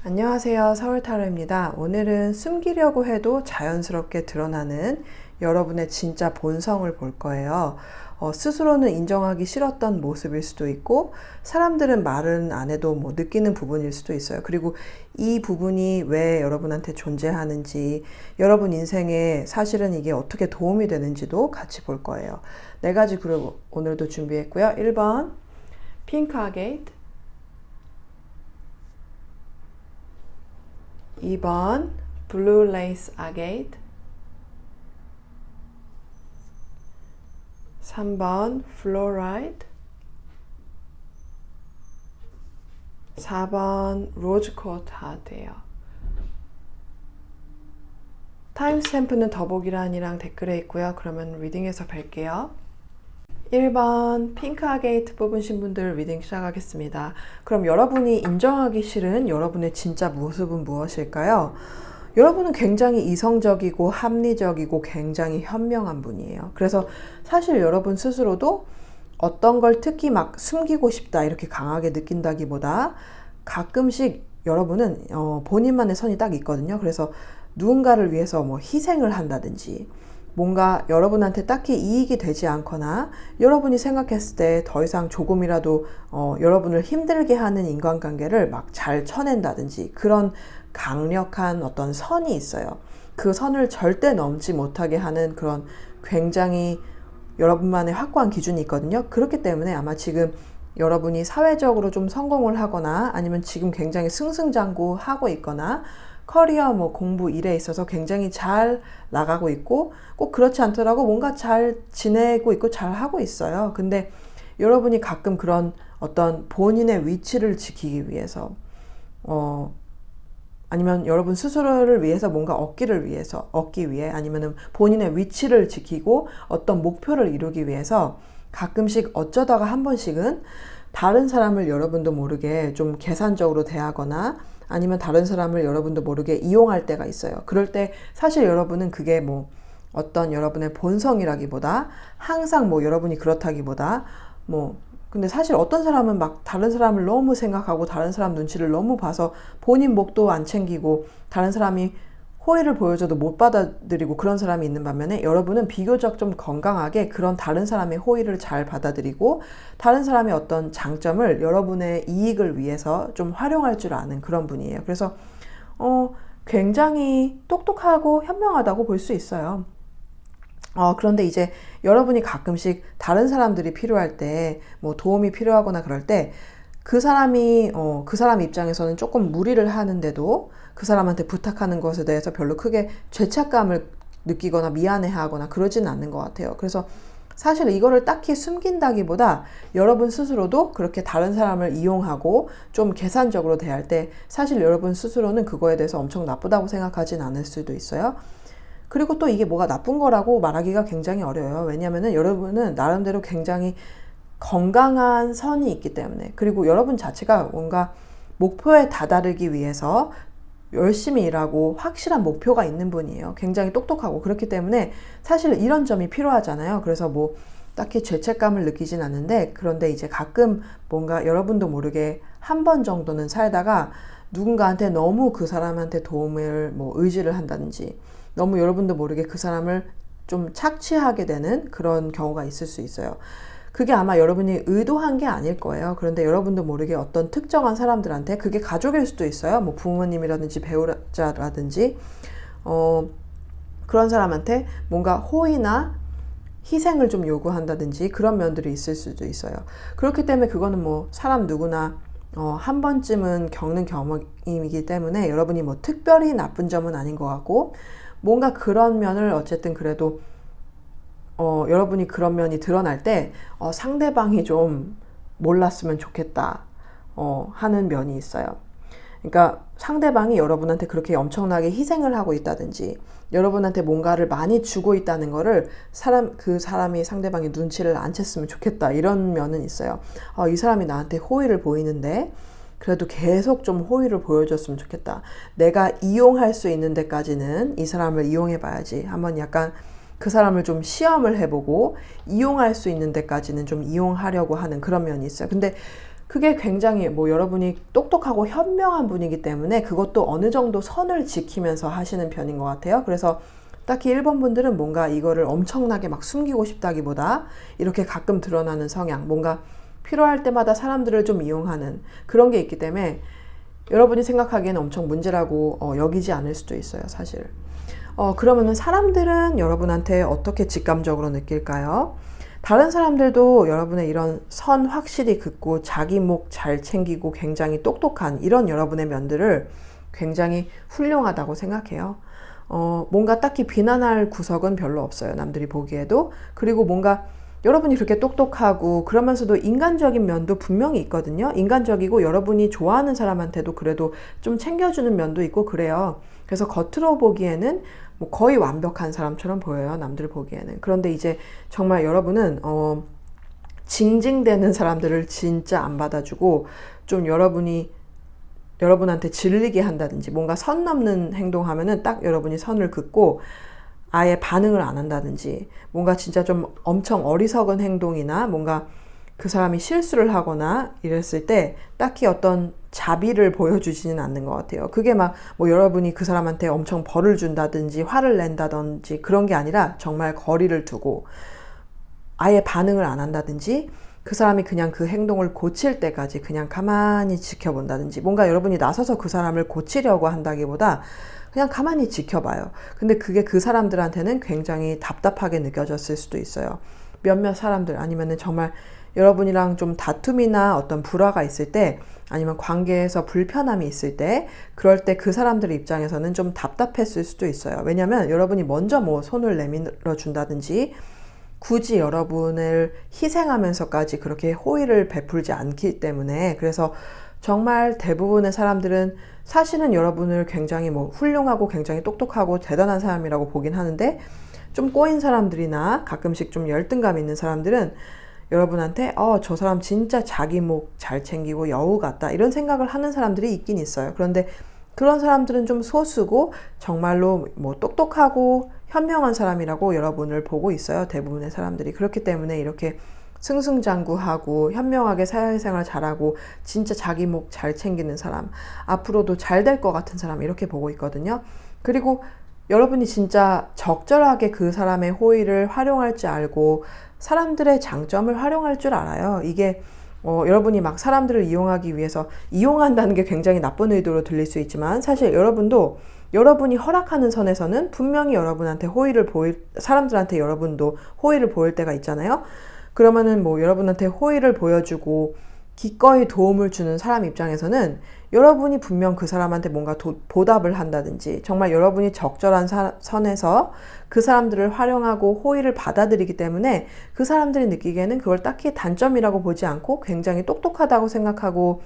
안녕하세요. 서울타로입니다. 오늘은 숨기려고 해도 자연스럽게 드러나는 여러분의 진짜 본성을 볼 거예요. 스스로는 인정하기 싫었던 모습일 수도 있고, 사람들은 말은 안 해도 느끼는 부분일 수도 있어요. 그리고 이 부분이 왜 여러분한테 존재하는지, 여러분 인생에 사실은 이게 어떻게 도움이 되는지도 같이 볼 거예요. 네 가지 그룹 오늘도 준비했고요. 1번 핑크 아게이트, 2번 블루 레이스 아게이트, 3번 플로라이드, 4번 로즈코트 하트예요. 타임스탬프는 더보기란이랑 댓글에 있고요. 그러면 리딩에서 뵐게요. 1번 핑크 아게이트 뽑으신 분들 리딩 시작하겠습니다. 그럼 여러분이 인정하기 싫은 여러분의 진짜 모습은 무엇일까요? 여러분은 굉장히 이성적이고 합리적이고 굉장히 현명한 분이에요. 그래서 사실 여러분 스스로도 어떤 걸 특히 막 숨기고 싶다 이렇게 강하게 느낀다기보다 가끔씩 여러분은 본인만의 선이 딱 있거든요. 그래서 누군가를 위해서 희생을 한다든지 뭔가 여러분한테 딱히 이익이 되지 않거나 여러분이 생각했을 때 더 이상 조금이라도 여러분을 힘들게 하는 인간관계를 막 잘 쳐낸다든지 그런 강력한 어떤 선이 있어요. 그 선을 절대 넘지 못하게 하는 그런 굉장히 여러분만의 확고한 기준이 있거든요. 그렇기 때문에 아마 지금 여러분이 사회적으로 좀 성공을 하거나 아니면 지금 굉장히 승승장구하고 있거나 커리어 공부 일에 있어서 굉장히 잘 나가고 있고 꼭 그렇지 않더라도 뭔가 잘 지내고 있고 잘 하고 있어요. 근데 여러분이 가끔 그런 어떤 본인의 위치를 지키기 위해서 아니면 여러분 스스로를 위해서 뭔가 얻기 위해 아니면 본인의 위치를 지키고 어떤 목표를 이루기 위해서 가끔씩 어쩌다가 한 번씩은 다른 사람을 여러분도 모르게 좀 계산적으로 대하거나 아니면 다른 사람을 여러분도 모르게 이용할 때가 있어요. 그럴 때 사실 여러분은 그게 어떤 여러분의 본성이라기보다 항상 여러분이 그렇다기보다 근데 사실 어떤 사람은 막 다른 사람을 너무 생각하고 다른 사람 눈치를 너무 봐서 본인 목도 안 챙기고 다른 사람이 호의를 보여줘도 못 받아들이고 그런 사람이 있는 반면에 여러분은 비교적 좀 건강하게 그런 다른 사람의 호의를 잘 받아들이고 다른 사람의 어떤 장점을 여러분의 이익을 위해서 좀 활용할 줄 아는 그런 분이에요. 그래서 굉장히 똑똑하고 현명하다고 볼 수 있어요. 그런데 이제 여러분이 가끔씩 다른 사람들이 필요할 때 도움이 필요하거나 그럴 때 그 사람이 그 사람 입장에서는 조금 무리를 하는데도 그 사람한테 부탁하는 것에 대해서 별로 크게 죄책감을 느끼거나 미안해하거나 그러진 않는 것 같아요. 그래서 사실 이거를 딱히 숨긴다기보다 여러분 스스로도 그렇게 다른 사람을 이용하고 좀 계산적으로 대할 때 사실 여러분 스스로는 그거에 대해서 엄청 나쁘다고 생각하진 않을 수도 있어요. 그리고 또 이게 뭐가 나쁜 거라고 말하기가 굉장히 어려워요. 왜냐하면 여러분은 나름대로 굉장히 건강한 선이 있기 때문에, 그리고 여러분 자체가 뭔가 목표에 다다르기 위해서 열심히 일하고 확실한 목표가 있는 분이에요. 굉장히 똑똑하고 그렇기 때문에 사실 이런 점이 필요하잖아요. 그래서 딱히 죄책감을 느끼진 않는데, 그런데 이제 가끔 뭔가 여러분도 모르게 한 번 정도는 살다가 누군가한테 너무 그 사람한테 도움을 의지를 한다든지 너무 여러분도 모르게 그 사람을 좀 착취하게 되는 그런 경우가 있을 수 있어요. 그게 아마 여러분이 의도한 게 아닐 거예요. 그런데 여러분도 모르게 어떤 특정한 사람들한테, 그게 가족일 수도 있어요. 부모님이라든지 배우자라든지 그런 사람한테 뭔가 호의나 희생을 좀 요구한다든지 그런 면들이 있을 수도 있어요. 그렇기 때문에 그거는 사람 누구나 한 번쯤은 겪는 경험이기 때문에 여러분이 특별히 나쁜 점은 아닌 것 같고, 뭔가 그런 면을 어쨌든 그래도 여러분이 그런 면이 드러날 때 상대방이 좀 몰랐으면 좋겠다 하는 면이 있어요. 그러니까 상대방이 여러분한테 그렇게 엄청나게 희생을 하고 있다든지 여러분한테 뭔가를 많이 주고 있다는 거를 그 사람이 상대방이 눈치를 안 챘으면 좋겠다, 이런 면은 있어요. 이 사람이 나한테 호의를 보이는데 그래도 계속 좀 호의를 보여줬으면 좋겠다. 내가 이용할 수 있는 데까지는 이 사람을 이용해 봐야지. 한번 약간 그 사람을 좀 시험을 해보고 이용할 수 있는 데까지는 좀 이용하려고 하는 그런 면이 있어요. 근데 그게 굉장히 뭐 여러분이 똑똑하고 현명한 분이기 때문에 그것도 어느 정도 선을 지키면서 하시는 편인 것 같아요. 그래서 딱히 1번 분들은 뭔가 이거를 엄청나게 막 숨기고 싶다기보다 이렇게 가끔 드러나는 성향, 뭔가 필요할 때마다 사람들을 좀 이용하는 그런 게 있기 때문에 여러분이 생각하기에는 엄청 문제라고 여기지 않을 수도 있어요, 사실. 그러면은 사람들은 여러분한테 어떻게 직감적으로 느낄까요? 다른 사람들도 여러분의 이런 선 확실히 긋고 자기 목 잘 챙기고 굉장히 똑똑한 이런 여러분의 면들을 굉장히 훌륭하다고 생각해요. 뭔가 딱히 비난할 구석은 별로 없어요, 남들이 보기에도. 그리고 뭔가 여러분이 그렇게 똑똑하고 그러면서도 인간적인 면도 분명히 있거든요. 인간적이고 여러분이 좋아하는 사람한테도 그래도 좀 챙겨주는 면도 있고 그래요. 그래서 겉으로 보기에는 뭐 거의 완벽한 사람처럼 보여요, 남들 보기에는. 그런데 이제 정말 여러분은 징징대는 사람들을 진짜 안 받아주고 좀 여러분한테 질리게 한다든지 뭔가 선 넘는 행동하면은 딱 여러분이 선을 긋고 아예 반응을 안 한다든지 뭔가 진짜 좀 엄청 어리석은 행동이나 뭔가 그 사람이 실수를 하거나 이랬을 때 딱히 어떤 자비를 보여주지는 않는 것 같아요. 그게 막 뭐 여러분이 그 사람한테 엄청 벌을 준다든지 화를 낸다든지 그런 게 아니라 정말 거리를 두고 아예 반응을 안 한다든지 그 사람이 그냥 그 행동을 고칠 때까지 그냥 가만히 지켜본다든지 뭔가 여러분이 나서서 그 사람을 고치려고 한다기보다 그냥 가만히 지켜봐요. 근데 그게 그 사람들한테는 굉장히 답답하게 느껴졌을 수도 있어요. 몇몇 사람들 아니면은 정말 여러분이랑 좀 다툼이나 어떤 불화가 있을 때 아니면 관계에서 불편함이 있을 때 그럴 때 그 사람들의 입장에서는 좀 답답했을 수도 있어요. 왜냐면 여러분이 먼저 뭐 손을 내밀어 준다든지 굳이 여러분을 희생하면서까지 그렇게 호의를 베풀지 않기 때문에 그래서 정말 대부분의 사람들은 사실은 여러분을 굉장히 뭐 훌륭하고 굉장히 똑똑하고 대단한 사람이라고 보긴 하는데 좀 꼬인 사람들이나 가끔씩 좀 열등감 있는 사람들은 여러분한테 저 사람 진짜 자기 목 잘 챙기고 여우 같다 이런 생각을 하는 사람들이 있긴 있어요. 그런데 그런 사람들은 좀 소수고 정말로 뭐 똑똑하고 현명한 사람이라고 여러분을 보고 있어요. 대부분의 사람들이. 그렇기 때문에 이렇게 승승장구하고 현명하게 사회생활 잘하고 진짜 자기 목 잘 챙기는 사람, 앞으로도 잘 될 것 같은 사람 이렇게 보고 있거든요. 그리고 여러분이 진짜 적절하게 그 사람의 호의를 활용할 줄 알고 사람들의 장점을 활용할 줄 알아요. 이게 여러분이 막 사람들을 이용하기 위해서 이용한다는 게 굉장히 나쁜 의도로 들릴 수 있지만 사실 여러분도 여러분이 허락하는 선에서는 분명히 여러분한테 사람들한테 여러분도 호의를 보일 때가 있잖아요. 그러면은 뭐 여러분한테 호의를 보여주고 기꺼이 도움을 주는 사람 입장에서는 여러분이 분명 그 사람한테 뭔가 보답을 한다든지 정말 여러분이 적절한 선에서 그 사람들을 활용하고 호의를 받아들이기 때문에 그 사람들이 느끼기에는 그걸 딱히 단점이라고 보지 않고 굉장히 똑똑하다고 생각하고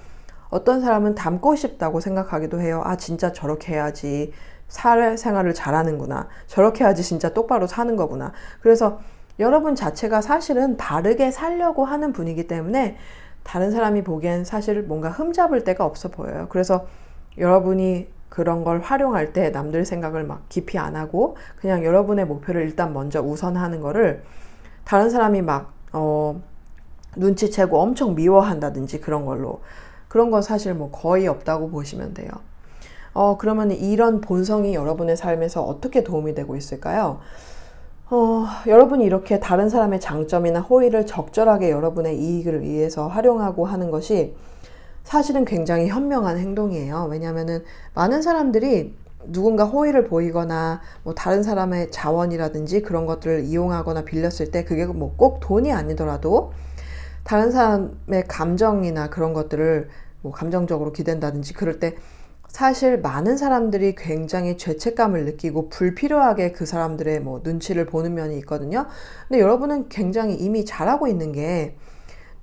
어떤 사람은 닮고 싶다고 생각하기도 해요. 아, 진짜 저렇게 해야지 사회생활을 잘하는구나. 저렇게 해야지 진짜 똑바로 사는 거구나. 그래서 여러분 자체가 사실은 다르게 살려고 하는 분이기 때문에 다른 사람이 보기엔 사실 뭔가 흠잡을 데가 없어 보여요. 그래서 여러분이 그런 걸 활용할 때 남들 생각을 막 깊이 안 하고 그냥 여러분의 목표를 일단 먼저 우선하는 거를 다른 사람이 막 눈치채고 엄청 미워한다든지 그런 건 사실 뭐 거의 없다고 보시면 돼요. 그러면 이런 본성이 여러분의 삶에서 어떻게 도움이 되고 있을까요? 여러분이 이렇게 다른 사람의 장점이나 호의를 적절하게 여러분의 이익을 위해서 활용하고 하는 것이 사실은 굉장히 현명한 행동이에요. 왜냐하면은 많은 사람들이 누군가 호의를 보이거나 뭐 다른 사람의 자원이라든지 그런 것들을 이용하거나 빌렸을 때 그게 뭐 꼭 돈이 아니더라도 다른 사람의 감정이나 그런 것들을 뭐 감정적으로 기댄다든지 그럴 때 사실 많은 사람들이 굉장히 죄책감을 느끼고 불필요하게 그 사람들의 뭐 눈치를 보는 면이 있거든요. 근데 여러분은 굉장히 이미 잘하고 있는 게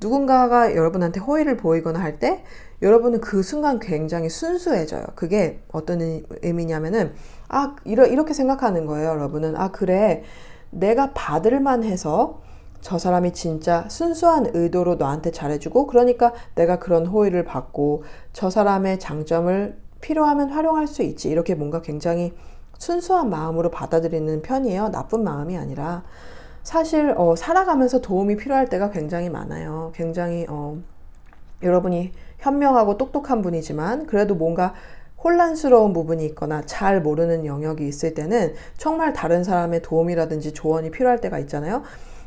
누군가가 여러분한테 호의를 보이거나 할 때 여러분은 그 순간 굉장히 순수해져요. 그게 어떤 의미냐면은 이렇게 생각하는 거예요. 여러분은 그래 내가 받을만 해서 저 사람이 진짜 순수한 의도로 너한테 잘해주고 그러니까 내가 그런 호의를 받고 저 사람의 장점을 필요하면 활용할 수 있지. 이렇게 뭔가 굉장히 순수한 마음으로 받아들이는 편이에요. 나쁜 마음이 아니라. 사실 살아가면서 도움이 필요할 때가 굉장히 많아요. 굉장히 여러분이 현명하고 똑똑한 분이지만 그래도 뭔가 혼란스러운 부분이 있거나 잘 모르는 영역이 있을 때는 정말 다른 사람의 도움이라든지 조언이 필요할 때가 있잖아요.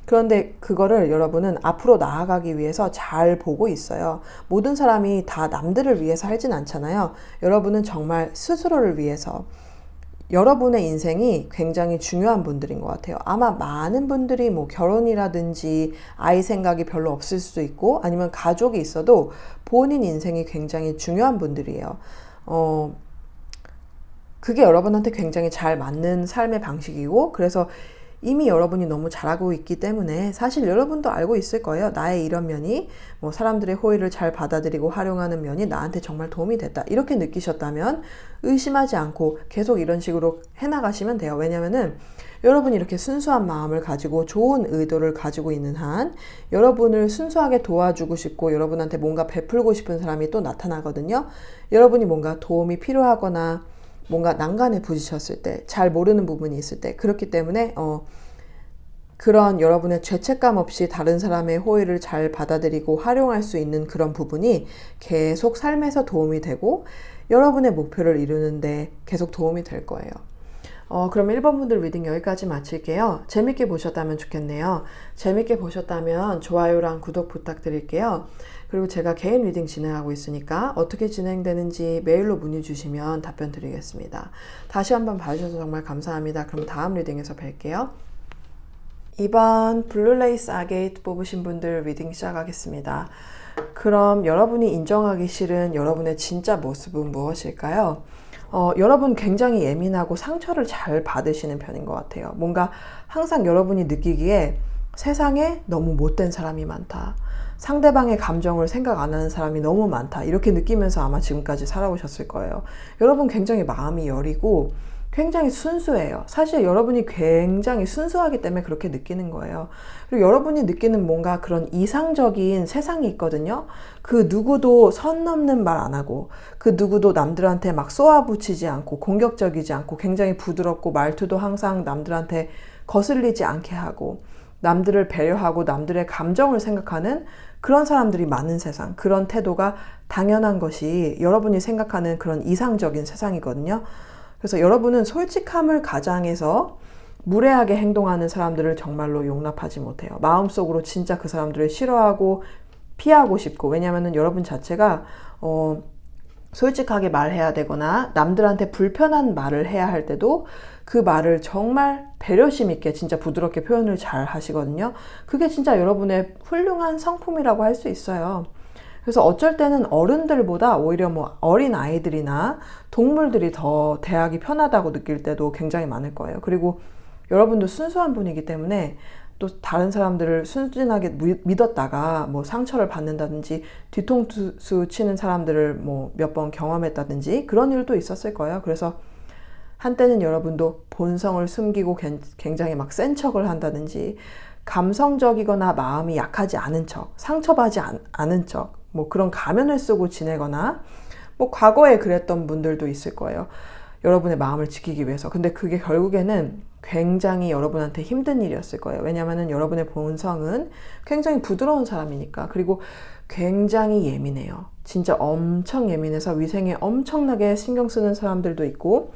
그런데 그거를 여러분은 앞으로 나아가기 위해서 잘 보고 있어요. 모든 사람이 다 남들을 위해서 살진 않잖아요. 여러분은 정말 스스로를 위해서, 여러분의 인생이 굉장히 중요한 분들인 것 같아요. 아마 많은 분들이 뭐 결혼이라든지 아이 생각이 별로 없을 수도 있고 아니면 가족이 있어도 본인 인생이 굉장히 중요한 분들이에요. 그게 여러분한테 굉장히 잘 맞는 삶의 방식이고, 그래서 이미 여러분이 너무 잘하고 있기 때문에 사실 여러분도 알고 있을 거예요. 나의 이런 면이 뭐 사람들의 호의를 잘 받아들이고 활용하는 면이 나한테 정말 도움이 됐다. 이렇게 느끼셨다면 의심하지 않고 계속 이런 식으로 해나가시면 돼요. 왜냐면은 여러분이 이렇게 순수한 마음을 가지고 좋은 의도를 가지고 있는 한 여러분을 순수하게 도와주고 싶고 여러분한테 뭔가 베풀고 싶은 사람이 또 나타나거든요. 여러분이 뭔가 도움이 필요하거나 뭔가 난간에 부딪혔을 때, 잘 모르는 부분이 있을 때, 그렇기 때문에 그런 여러분의 죄책감 없이 다른 사람의 호의를 잘 받아들이고 활용할 수 있는 그런 부분이 계속 삶에서 도움이 되고 여러분의 목표를 이루는데 계속 도움이 될 거예요. 그럼 1번 분들 리딩 여기까지 마칠게요. 재밌게 보셨다면 좋겠네요. 재밌게 보셨다면 좋아요랑 구독 부탁드릴게요. 그리고 제가 개인 리딩 진행하고 있으니까 어떻게 진행되는지 메일로 문의 주시면 답변 드리겠습니다. 다시 한번 봐주셔서 정말 감사합니다. 그럼 다음 리딩에서 뵐게요. 2번 블루레이스 아게이트 뽑으신 분들 리딩 시작하겠습니다. 그럼 여러분이 인정하기 싫은 여러분의 진짜 모습은 무엇일까요? 여러분 굉장히 예민하고 상처를 잘 받으시는 편인 것 같아요. 뭔가 항상 여러분이 느끼기에 세상에 너무 못된 사람이 많다. 상대방의 감정을 생각 안 하는 사람이 너무 많다. 이렇게 느끼면서 아마 지금까지 살아오셨을 거예요. 여러분 굉장히 마음이 여리고 굉장히 순수해요. 사실 여러분이 굉장히 순수하기 때문에 그렇게 느끼는 거예요. 그리고 여러분이 느끼는 뭔가 그런 이상적인 세상이 있거든요. 그 누구도 선 넘는 말 안 하고 그 누구도 남들한테 막 쏘아붙이지 않고 공격적이지 않고 굉장히 부드럽고 말투도 항상 남들한테 거슬리지 않게 하고 남들을 배려하고 남들의 감정을 생각하는 그런 사람들이 많은 세상, 그런 태도가 당연한 것이 여러분이 생각하는 그런 이상적인 세상이거든요. 그래서 여러분은 솔직함을 가장해서 무례하게 행동하는 사람들을 정말로 용납하지 못해요. 마음속으로 진짜 그 사람들을 싫어하고 피하고 싶고, 왜냐면은 여러분 자체가 솔직하게 말해야 되거나 남들한테 불편한 말을 해야 할 때도 그 말을 정말 배려심 있게 진짜 부드럽게 표현을 잘 하시거든요. 그게 진짜 여러분의 훌륭한 성품이라고 할 수 있어요. 그래서 어쩔 때는 어른들보다 오히려 뭐 어린 아이들이나 동물들이 더 대하기 편하다고 느낄 때도 굉장히 많을 거예요. 그리고 여러분도 순수한 분이기 때문에 또 다른 사람들을 순진하게 믿었다가 뭐 상처를 받는다든지 뒤통수 치는 사람들을 뭐 몇 번 경험했다든지 그런 일도 있었을 거예요. 그래서 한때는 여러분도 본성을 숨기고 굉장히 막 센 척을 한다든지 감성적이거나 마음이 약하지 않은 척, 상처받지 않은 척, 뭐 그런 가면을 쓰고 지내거나 뭐 과거에 그랬던 분들도 있을 거예요. 여러분의 마음을 지키기 위해서. 근데 그게 결국에는 굉장히 여러분한테 힘든 일이었을 거예요. 왜냐하면 여러분의 본성은 굉장히 부드러운 사람이니까. 그리고 굉장히 예민해요. 진짜 엄청 예민해서 위생에 엄청나게 신경 쓰는 사람들도 있고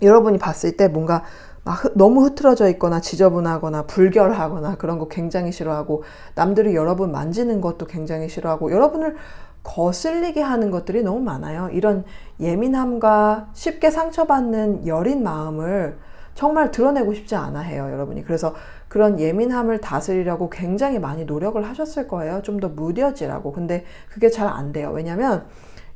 여러분이 봤을 때 뭔가 막 너무 흐트러져 있거나 지저분하거나 불결하거나 그런 거 굉장히 싫어하고 남들이 여러분 만지는 것도 굉장히 싫어하고 여러분을 거슬리게 하는 것들이 너무 많아요. 이런 예민함과 쉽게 상처받는 여린 마음을 정말 드러내고 싶지 않아 해요, 여러분이. 그래서 그런 예민함을 다스리려고 굉장히 많이 노력을 하셨을 거예요. 좀 더 무뎌지라고. 근데 그게 잘 안 돼요. 왜냐면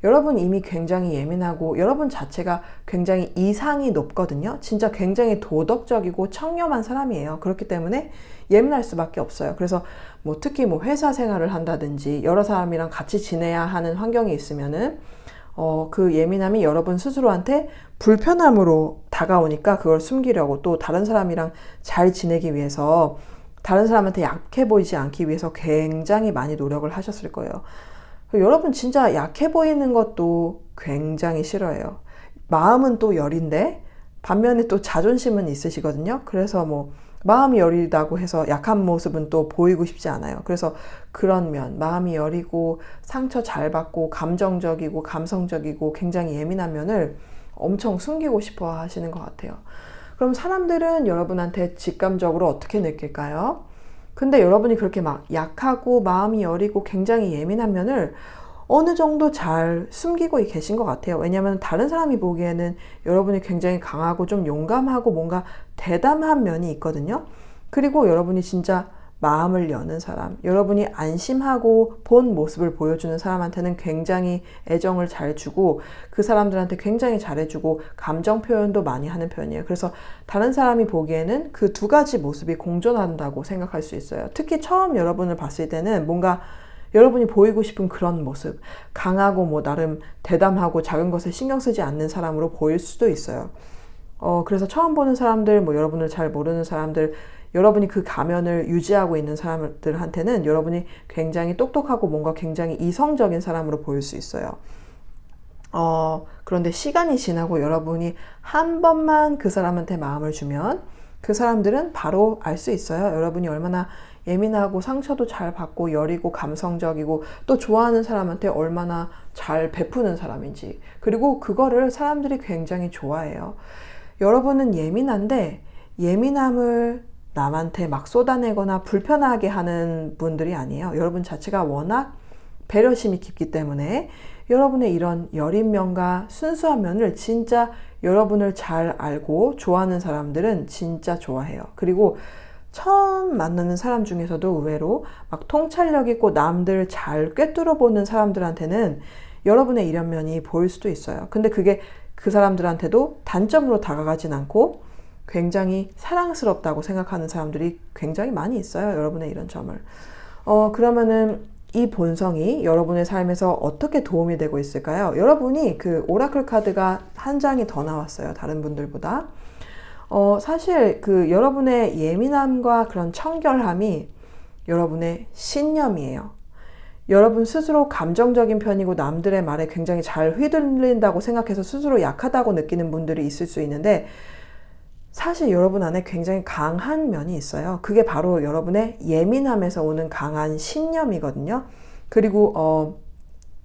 여러분 이미 굉장히 예민하고 여러분 자체가 굉장히 이상이 높거든요. 진짜 굉장히 도덕적이고 청렴한 사람이에요. 그렇기 때문에 예민할 수밖에 없어요. 그래서 뭐 특히 뭐 회사 생활을 한다든지 여러 사람이랑 같이 지내야 하는 환경이 있으면은 그 예민함이 여러분 스스로한테 불편함으로 다가오니까 그걸 숨기려고 또 다른 사람이랑 잘 지내기 위해서 다른 사람한테 약해 보이지 않기 위해서 굉장히 많이 노력을 하셨을 거예요. 여러분 진짜 약해 보이는 것도 굉장히 싫어해요. 마음은 또 여린데 반면에 또 자존심은 있으시거든요. 그래서 뭐 마음이 여리다고 해서 약한 모습은 또 보이고 싶지 않아요. 그래서 그런 면, 마음이 여리고 상처 잘 받고 감정적이고 감성적이고 굉장히 예민한 면을 엄청 숨기고 싶어 하시는 것 같아요. 그럼 사람들은 여러분한테 직감적으로 어떻게 느낄까요? 근데 여러분이 그렇게 막 약하고 마음이 여리고 굉장히 예민한 면을 어느 정도 잘 숨기고 계신 것 같아요. 왜냐하면 다른 사람이 보기에는 여러분이 굉장히 강하고 좀 용감하고 뭔가 대담한 면이 있거든요. 그리고 여러분이 진짜 마음을 여는 사람, 여러분이 안심하고 본 모습을 보여주는 사람한테는 굉장히 애정을 잘 주고 그 사람들한테 굉장히 잘해주고 감정 표현도 많이 하는 편이에요. 그래서 다른 사람이 보기에는 그 두 가지 모습이 공존한다고 생각할 수 있어요. 특히 처음 여러분을 봤을 때는 뭔가 여러분이 보이고 싶은 그런 모습, 강하고 뭐 나름 대담하고 작은 것에 신경 쓰지 않는 사람으로 보일 수도 있어요. 그래서 처음 보는 사람들, 뭐 여러분을 잘 모르는 사람들, 여러분이 그 가면을 유지하고 있는 사람들한테는 여러분이 굉장히 똑똑하고 뭔가 굉장히 이성적인 사람으로 보일 수 있어요. 그런데 시간이 지나고 여러분이 한 번만 그 사람한테 마음을 주면 그 사람들은 바로 알 수 있어요. 여러분이 얼마나 예민하고 상처도 잘 받고 여리고 감성적이고 또 좋아하는 사람한테 얼마나 잘 베푸는 사람인지. 그리고 그거를 사람들이 굉장히 좋아해요. 여러분은 예민한데 예민함을 남한테 막 쏟아내거나 불편하게 하는 분들이 아니에요. 여러분 자체가 워낙 배려심이 깊기 때문에 여러분의 이런 여린 면과 순수한 면을 진짜 여러분을 잘 알고 좋아하는 사람들은 진짜 좋아해요. 그리고 처음 만나는 사람 중에서도 의외로 막 통찰력 있고 남들 잘 꿰뚫어 보는 사람들한테는 여러분의 이런 면이 보일 수도 있어요. 근데 그게 그 사람들한테도 단점으로 다가가진 않고 굉장히 사랑스럽다고 생각하는 사람들이 굉장히 많이 있어요. 여러분의 이런 점을. 그러면은 이 본성이 여러분의 삶에서 어떻게 도움이 되고 있을까요? 여러분이 그 오라클 카드가 한 장이 더 나왔어요. 다른 분들보다. 사실 그 여러분의 예민함과 그런 청결함이 여러분의 신념이에요. 여러분 스스로 감정적인 편이고 남들의 말에 굉장히 잘 휘둘린다고 생각해서 스스로 약하다고 느끼는 분들이 있을 수 있는데 사실 여러분 안에 굉장히 강한 면이 있어요. 그게 바로 여러분의 예민함에서 오는 강한 신념이거든요. 그리고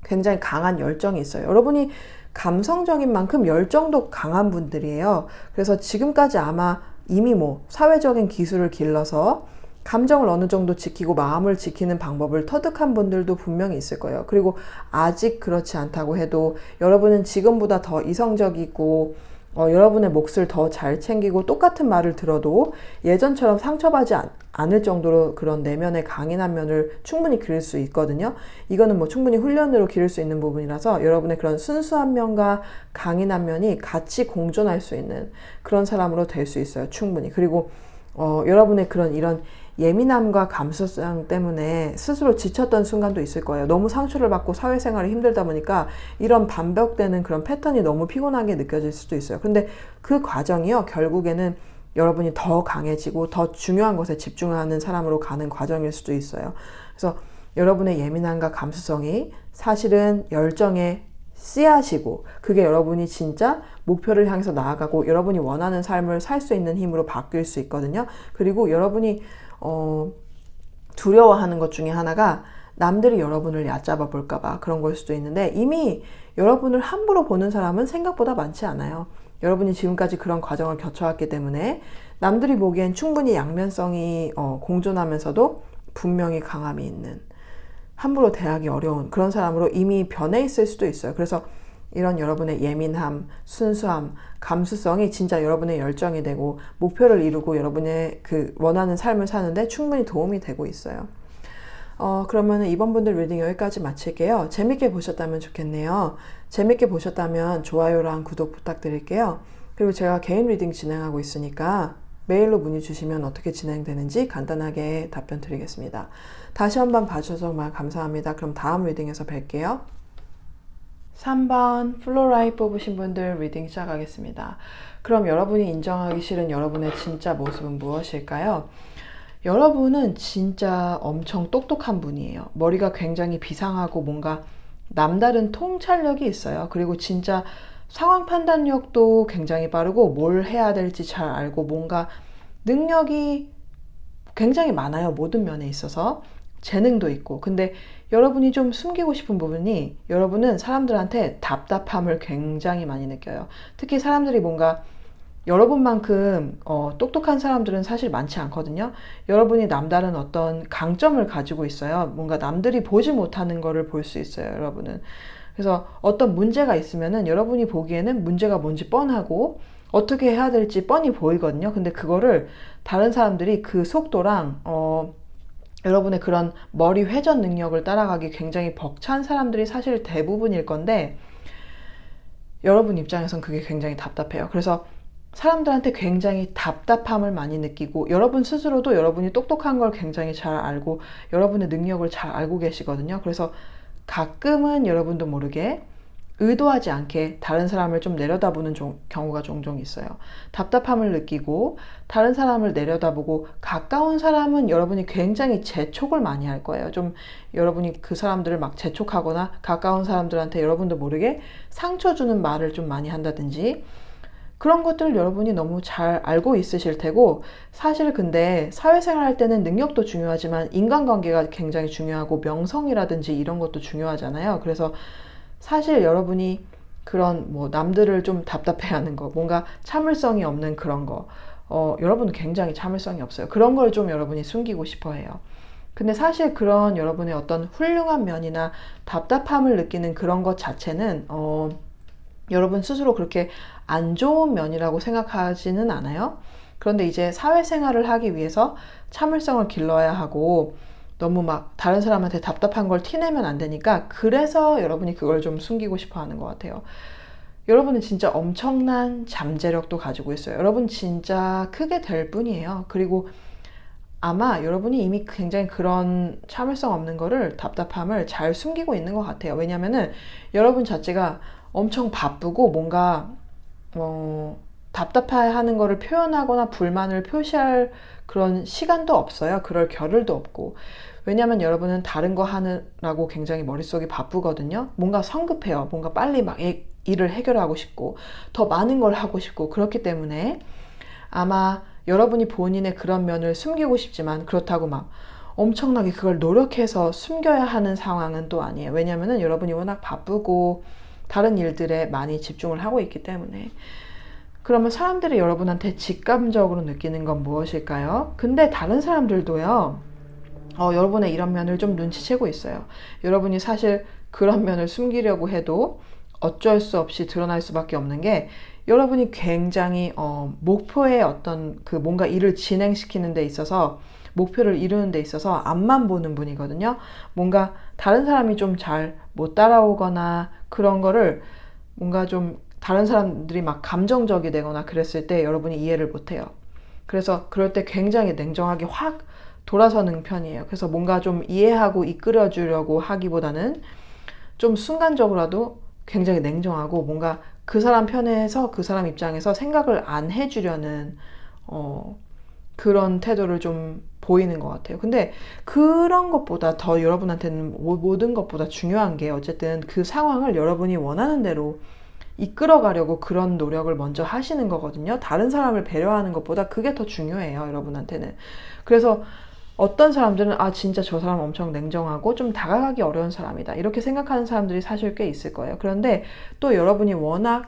굉장히 강한 열정이 있어요. 여러분이 감성적인 만큼 열정도 강한 분들이에요. 그래서 지금까지 아마 이미 뭐 사회적인 기술을 길러서 감정을 어느 정도 지키고 마음을 지키는 방법을 터득한 분들도 분명히 있을 거예요. 그리고 아직 그렇지 않다고 해도 여러분은 지금보다 더 이성적이고 여러분의 몫을 더 잘 챙기고 똑같은 말을 들어도 예전처럼 상처받지 않을 정도로 그런 내면의 강인한 면을 충분히 기를 수 있거든요. 이거는 뭐 충분히 훈련으로 기를 수 있는 부분이라서 여러분의 그런 순수한 면과 강인한 면이 같이 공존할 수 있는 그런 사람으로 될 수 있어요. 충분히. 그리고 여러분의 그런 이런 예민함과 감수성 때문에 스스로 지쳤던 순간도 있을 거예요. 너무 상처를 받고 사회생활이 힘들다 보니까 이런 반복되는 그런 패턴이 너무 피곤하게 느껴질 수도 있어요. 근데 그 과정이요, 결국에는 여러분이 더 강해지고 더 중요한 것에 집중하는 사람으로 가는 과정일 수도 있어요. 그래서 여러분의 예민함과 감수성이 사실은 열정의 씨앗이고 그게 여러분이 진짜 목표를 향해서 나아가고 여러분이 원하는 삶을 살 수 있는 힘으로 바뀔 수 있거든요. 그리고 여러분이 두려워하는 것 중에 하나가 남들이 여러분을 얕잡아 볼까봐 그런 걸 수도 있는데 이미 여러분을 함부로 보는 사람은 생각보다 많지 않아요. 여러분이 지금까지 그런 과정을 거쳐왔기 때문에 남들이 보기엔 충분히 양면성이 공존하면서도 분명히 강함이 있는 함부로 대하기 어려운 그런 사람으로 이미 변해 있을 수도 있어요. 그래서 이런 여러분의 예민함, 순수함, 감수성이 진짜 여러분의 열정이 되고 목표를 이루고 여러분의 그 원하는 삶을 사는데 충분히 도움이 되고 있어요. 그러면 이번 분들 리딩 여기까지 마칠게요. 재밌게 보셨다면 좋겠네요. 재밌게 보셨다면 좋아요랑 구독 부탁드릴게요. 그리고 제가 개인 리딩 진행하고 있으니까 메일로 문의 주시면 어떻게 진행되는지 간단하게 답변 드리겠습니다. 다시 한번 봐주셔서 정말 감사합니다. 그럼 다음 리딩에서 뵐게요. 3번 플로라이 뽑으신 분들 리딩 시작하겠습니다. 그럼 여러분이 인정하기 싫은 여러분의 진짜 모습은 무엇일까요? 여러분은 진짜 엄청 똑똑한 분이에요. 머리가 굉장히 비상하고 뭔가 남다른 통찰력이 있어요. 그리고 진짜 상황 판단력도 굉장히 빠르고 뭘 해야 될지 잘 알고 뭔가 능력이 굉장히 많아요. 모든 면에 있어서. 재능도 있고. 근데 여러분이 좀 숨기고 싶은 부분이, 여러분은 사람들한테 답답함을 굉장히 많이 느껴요. 특히 사람들이 뭔가 여러분만큼 똑똑한 사람들은 사실 많지 않거든요. 여러분이 남다른 어떤 강점을 가지고 있어요. 뭔가 남들이 보지 못하는 거를 볼 수 있어요, 여러분은. 그래서 어떤 문제가 있으면은 여러분이 보기에는 문제가 뭔지 뻔하고 어떻게 해야 될지 뻔히 보이거든요. 근데 그거를 다른 사람들이 그 속도랑 여러분의 그런 머리 회전 능력을 따라가기 굉장히 벅찬 사람들이 사실 대부분일 건데, 여러분 입장에선 그게 굉장히 답답해요. 그래서 사람들한테 굉장히 답답함을 많이 느끼고, 여러분 스스로도 여러분이 똑똑한 걸 굉장히 잘 알고 여러분의 능력을 잘 알고 계시거든요. 그래서 가끔은 여러분도 모르게 의도하지 않게 다른 사람을 좀 내려다보는 경우가 종종 있어요. 답답함을 느끼고 다른 사람을 내려다보고, 가까운 사람은 여러분이 굉장히 재촉을 많이 할 거예요. 좀 여러분이 그 사람들을 막 재촉하거나 가까운 사람들한테 여러분도 모르게 상처 주는 말을 좀 많이 한다든지, 그런 것들을 여러분이 너무 잘 알고 있으실 테고, 사실 근데 사회생활 할 때는 능력도 중요하지만 인간관계가 굉장히 중요하고 명성이라든지 이런 것도 중요하잖아요. 그래서 사실 여러분이 그런 뭐 남들을 좀 답답해하는 거, 뭔가 참을성이 없는 그런 거, 여러분은 굉장히 참을성이 없어요. 그런 걸 좀 여러분이 숨기고 싶어 해요. 근데 사실 그런 여러분의 어떤 훌륭한 면이나 답답함을 느끼는 그런 것 자체는 여러분 스스로 그렇게 안 좋은 면이라고 생각하지는 않아요. 그런데 이제 사회생활을 하기 위해서 참을성을 길러야 하고, 너무 막 다른 사람한테 답답한 걸 티내면 안 되니까, 그래서 여러분이 그걸 좀 숨기고 싶어 하는 것 같아요. 여러분은 진짜 엄청난 잠재력도 가지고 있어요. 여러분 진짜 크게 될 뿐이에요. 그리고 아마 여러분이 이미 굉장히 그런 참을성 없는 거를, 답답함을 잘 숨기고 있는 것 같아요. 왜냐면은 여러분 자체가 엄청 바쁘고 뭔가 답답해하는 거를 표현하거나 불만을 표시할 그런 시간도 없어요. 그럴 겨를도 없고. 왜냐면 여러분은 다른 거 하느라고 굉장히 머릿속이 바쁘거든요. 뭔가 성급해요. 뭔가 빨리 막 일을 해결하고 싶고 더 많은 걸 하고 싶고, 그렇기 때문에 아마 여러분이 본인의 그런 면을 숨기고 싶지만, 그렇다고 막 엄청나게 그걸 노력해서 숨겨야 하는 상황은 또 아니에요. 왜냐면은 여러분이 워낙 바쁘고 다른 일들에 많이 집중을 하고 있기 때문에. 그러면 사람들이 여러분한테 직감적으로 느끼는 건 무엇일까요? 근데 다른 사람들도요, 여러분의 이런 면을 좀 눈치채고 있어요. 여러분이 사실 그런 면을 숨기려고 해도 어쩔 수 없이 드러날 수밖에 없는 게, 여러분이 굉장히 목표의 어떤 그 뭔가 일을 진행시키는 데 있어서, 목표를 이루는 데 있어서 앞만 보는 분이거든요. 뭔가 다른 사람이 좀 잘 못 따라오거나 그런 거를 뭔가 좀 다른 사람들이 막 감정적이 되거나 그랬을 때 여러분이 이해를 못해요. 그래서 그럴 때 굉장히 냉정하게 확 돌아서는 편이에요. 그래서 뭔가 좀 이해하고 이끌어주려고 하기보다는 좀 순간적으로라도 굉장히 냉정하고, 뭔가 그 사람 편에서 그 사람 입장에서 생각을 안 해주려는 그런 태도를 좀 보이는 것 같아요. 근데 그런 것보다 더 여러분한테는 모든 것보다 중요한 게, 어쨌든 그 상황을 여러분이 원하는 대로 이끌어가려고 그런 노력을 먼저 하시는 거거든요. 다른 사람을 배려하는 것보다 그게 더 중요해요, 여러분한테는. 그래서 어떤 사람들은 진짜 저 사람 엄청 냉정하고 좀 다가가기 어려운 사람이다, 이렇게 생각하는 사람들이 사실 꽤 있을 거예요. 그런데 또 여러분이 워낙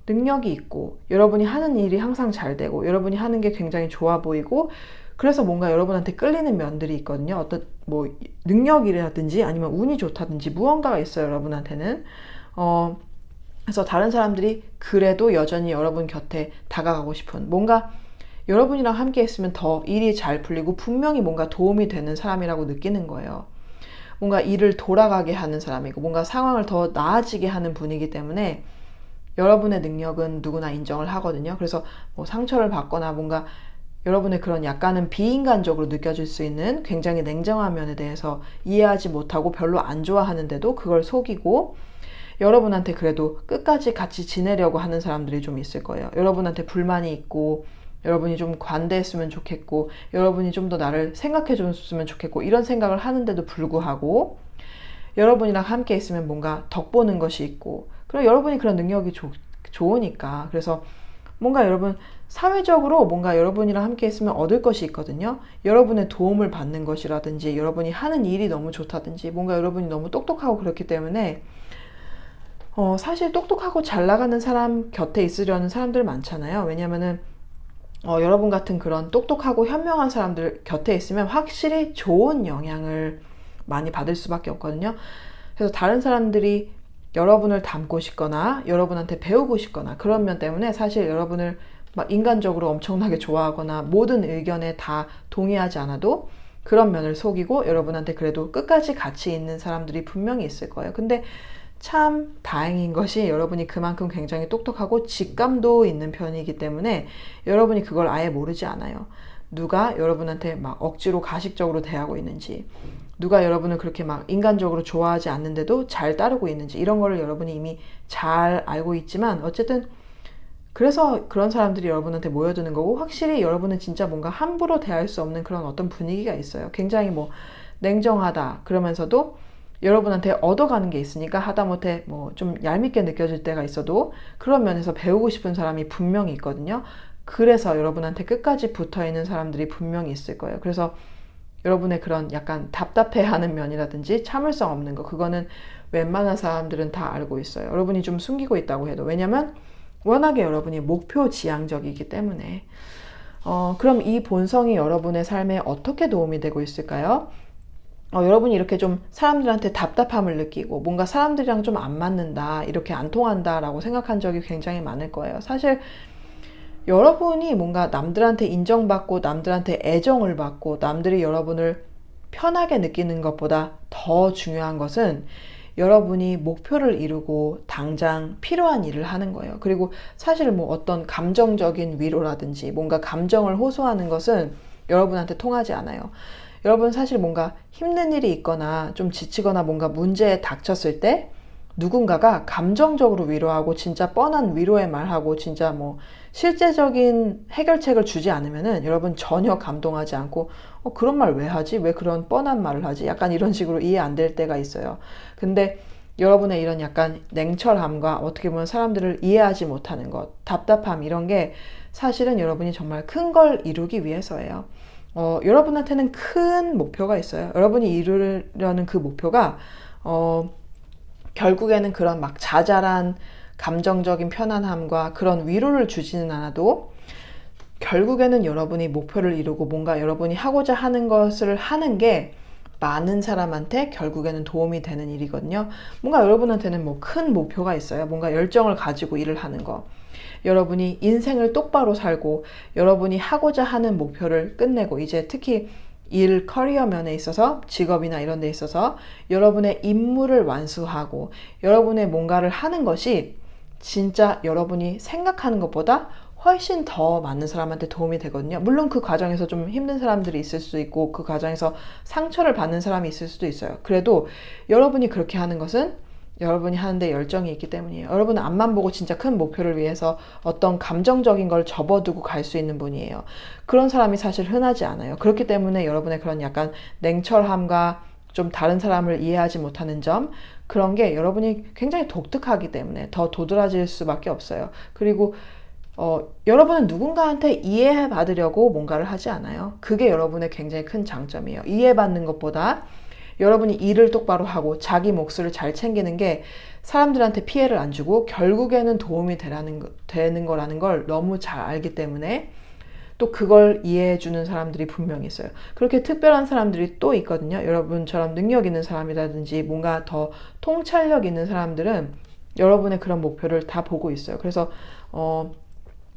능력이 있고, 여러분이 하는 일이 항상 잘 되고, 여러분이 하는 게 굉장히 좋아 보이고, 그래서 뭔가 여러분한테 끌리는 면들이 있거든요. 어떤 뭐 능력이라든지 아니면 운이 좋다든지 무언가가 있어요, 여러분한테는. 그래서 다른 사람들이 그래도 여전히 여러분 곁에 다가가고 싶은, 뭔가 여러분이랑 함께 있으면 더 일이 잘 풀리고 분명히 뭔가 도움이 되는 사람이라고 느끼는 거예요. 뭔가 일을 돌아가게 하는 사람이고, 뭔가 상황을 더 나아지게 하는 분이기 때문에 여러분의 능력은 누구나 인정을 하거든요. 그래서 뭐 상처를 받거나 뭔가 여러분의 그런 약간은 비인간적으로 느껴질 수 있는 굉장히 냉정한 면에 대해서 이해하지 못하고 별로 안 좋아하는데도 그걸 속이고, 여러분한테 그래도 끝까지 같이 지내려고 하는 사람들이 좀 있을 거예요. 여러분한테 불만이 있고, 여러분이 좀 관대했으면 좋겠고, 여러분이 좀 더 나를 생각해 줬으면 좋겠고, 이런 생각을 하는데도 불구하고 여러분이랑 함께 있으면 뭔가 덕보는 것이 있고, 그리고 여러분이 그런 능력이 좋으니까, 그래서 뭔가 여러분 사회적으로 뭔가 여러분이랑 함께 있으면 얻을 것이 있거든요. 여러분의 도움을 받는 것이라든지 여러분이 하는 일이 너무 좋다든지 뭔가 여러분이 너무 똑똑하고 그렇기 때문에 사실 똑똑하고 잘 나가는 사람 곁에 있으려는 사람들 많잖아요. 왜냐면은 여러분 같은 그런 똑똑하고 현명한 사람들 곁에 있으면 확실히 좋은 영향을 많이 받을 수밖에 없거든요. 그래서 다른 사람들이 여러분을 닮고 싶거나 여러분한테 배우고 싶거나 그런 면 때문에 사실 여러분을 막 인간적으로 엄청나게 좋아하거나 모든 의견에 다 동의하지 않아도 그런 면을 속이고 여러분한테 그래도 끝까지 가치 있는 사람들이 분명히 있을 거예요. 근데 참 다행인 것이 여러분이 그만큼 굉장히 똑똑하고 직감도 있는 편이기 때문에 여러분이 그걸 아예 모르지 않아요. 누가 여러분한테 막 억지로 가식적으로 대하고 있는지, 누가 여러분을 그렇게 막 인간적으로 좋아하지 않는데도 잘 따르고 있는지 이런 거를 여러분이 이미 잘 알고 있지만 어쨌든 그래서 그런 사람들이 여러분한테 모여드는 거고 확실히 여러분은 진짜 뭔가 함부로 대할 수 없는 그런 어떤 분위기가 있어요. 굉장히 뭐 냉정하다 그러면서도 여러분한테 얻어가는 게 있으니까 하다못해 뭐 좀 얄밉게 느껴질 때가 있어도 그런 면에서 배우고 싶은 사람이 분명히 있거든요. 그래서 여러분한테 끝까지 붙어있는 사람들이 분명히 있을 거예요. 그래서 여러분의 그런 약간 답답해하는 면이라든지 참을성 없는 거 그거는 웬만한 사람들은 다 알고 있어요. 여러분이 좀 숨기고 있다고 해도 왜냐면 워낙에 여러분이 목표 지향적이기 때문에 그럼 이 본성이 여러분의 삶에 어떻게 도움이 되고 있을까요? 여러분이 이렇게 좀 사람들한테 답답함을 느끼고 뭔가 사람들이랑 좀 안 맞는다 이렇게 안 통한다 라고 생각한 적이 굉장히 많을 거예요. 사실 여러분이 뭔가 남들한테 인정받고 남들한테 애정을 받고 남들이 여러분을 편하게 느끼는 것보다 더 중요한 것은 여러분이 목표를 이루고 당장 필요한 일을 하는 거예요. 그리고 사실 뭐 어떤 감정적인 위로라든지 뭔가 감정을 호소하는 것은 여러분한테 통하지 않아요. 여러분 사실 뭔가 힘든 일이 있거나 좀 지치거나 뭔가 문제에 닥쳤을 때 누군가가 감정적으로 위로하고 진짜 뻔한 위로의 말하고 진짜 뭐 실제적인 해결책을 주지 않으면은 여러분 전혀 감동하지 않고 그런 말 왜 하지? 왜 그런 뻔한 말을 하지? 약간 이런 식으로 이해 안 될 때가 있어요. 근데 여러분의 이런 약간 냉철함과 어떻게 보면 사람들을 이해하지 못하는 것, 답답함 이런 게 사실은 여러분이 정말 큰 걸 이루기 위해서예요. 여러분한테는 큰 목표가 있어요. 여러분이 이루려는 그 목표가 결국에는 그런 막 자잘한 감정적인 편안함과 그런 위로를 주지는 않아도 결국에는 여러분이 목표를 이루고 뭔가 여러분이 하고자 하는 것을 하는 게 많은 사람한테 결국에는 도움이 되는 일이거든요. 뭔가 여러분한테는 뭐 큰 목표가 있어요. 뭔가 열정을 가지고 일을 하는 거. 여러분이 인생을 똑바로 살고 여러분이 하고자 하는 목표를 끝내고 이제 특히 일, 커리어 면에 있어서 직업이나 이런 데 있어서 여러분의 임무를 완수하고 여러분의 뭔가를 하는 것이 진짜 여러분이 생각하는 것보다 훨씬 더 많은 사람한테 도움이 되거든요. 물론 그 과정에서 좀 힘든 사람들이 있을 수도 있고 그 과정에서 상처를 받는 사람이 있을 수도 있어요. 그래도 여러분이 그렇게 하는 것은 여러분이 하는데 열정이 있기 때문이에요. 여러분은 앞만 보고 진짜 큰 목표를 위해서 어떤 감정적인 걸 접어두고 갈 수 있는 분이에요. 그런 사람이 사실 흔하지 않아요. 그렇기 때문에 여러분의 그런 약간 냉철함과 좀 다른 사람을 이해하지 못하는 점 그런 게 여러분이 굉장히 독특하기 때문에 더 도드라질 수밖에 없어요. 그리고 여러분은 누군가한테 이해받으려고 뭔가를 하지 않아요. 그게 여러분의 굉장히 큰 장점이에요. 이해받는 것보다 여러분이 일을 똑바로 하고 자기 몫을 잘 챙기는 게 사람들한테 피해를 안 주고 결국에는 도움이 되는 거라는 걸 너무 잘 알기 때문에 또 그걸 이해해 주는 사람들이 분명히 있어요. 그렇게 특별한 사람들이 또 있거든요. 여러분처럼 능력 있는 사람이라든지 뭔가 더 통찰력 있는 사람들은 여러분의 그런 목표를 다 보고 있어요. 그래서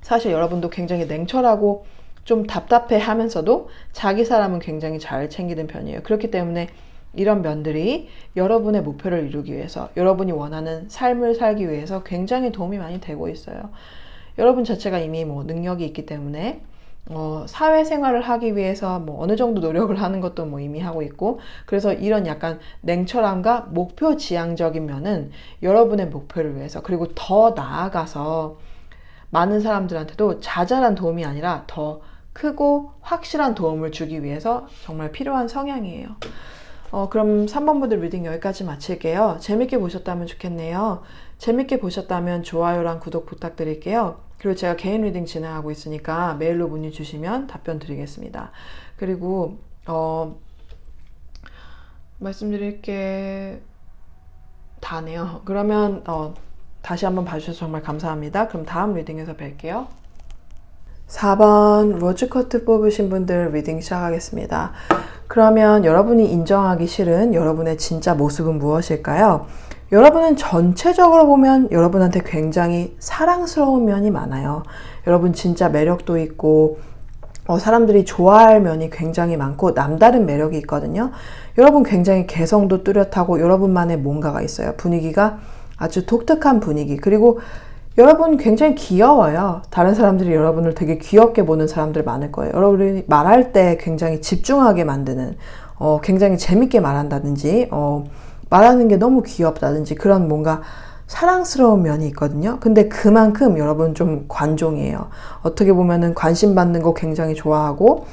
사실 여러분도 굉장히 냉철하고 좀 답답해 하면서도 자기 사람은 굉장히 잘 챙기는 편이에요. 그렇기 때문에 이런 면들이 여러분의 목표를 이루기 위해서 여러분이 원하는 삶을 살기 위해서 굉장히 도움이 많이 되고 있어요. 여러분 자체가 이미 뭐 능력이 있기 때문에 사회생활을 하기 위해서 뭐 어느 정도 노력을 하는 것도 뭐 이미 하고 있고 그래서 이런 약간 냉철함과 목표 지향적인 면은 여러분의 목표를 위해서 그리고 더 나아가서 많은 사람들한테도 자잘한 도움이 아니라 더 크고 확실한 도움을 주기 위해서 정말 필요한 성향이에요. 그럼 3번 분들 리딩 여기까지 마칠게요. 재밌게 보셨다면 좋겠네요. 재밌게 보셨다면 좋아요랑 구독 부탁드릴게요. 그리고 제가 개인 리딩 진행하고 있으니까 메일로 문의 주시면 답변 드리겠습니다. 그리고 말씀드릴 게 다네요. 그러면 다시 한번 봐주셔서 정말 감사합니다. 그럼 다음 리딩에서 뵐게요. 4번 로즈커트 뽑으신 분들 리딩 시작하겠습니다. 그러면 여러분이 인정하기 싫은 여러분의 진짜 모습은 무엇일까요? 여러분은 전체적으로 보면 여러분한테 굉장히 사랑스러운 면이 많아요. 여러분 진짜 매력도 있고 사람들이 좋아할 면이 굉장히 많고 남다른 매력이 있거든요. 여러분 굉장히 개성도 뚜렷하고 여러분만의 뭔가가 있어요. 분위기가 아주 독특한 분위기. 그리고 여러분 굉장히 귀여워요. 다른 사람들이 여러분을 되게 귀엽게 보는 사람들 많을 거예요. 여러분이 말할 때 굉장히 집중하게 만드는, 굉장히 재밌게 말한다든지, 말하는 게 너무 귀엽다든지 그런 뭔가 사랑스러운 면이 있거든요. 근데 그만큼 여러분 좀 관종이에요. 어떻게 보면은 관심 받는 거 굉장히 좋아하고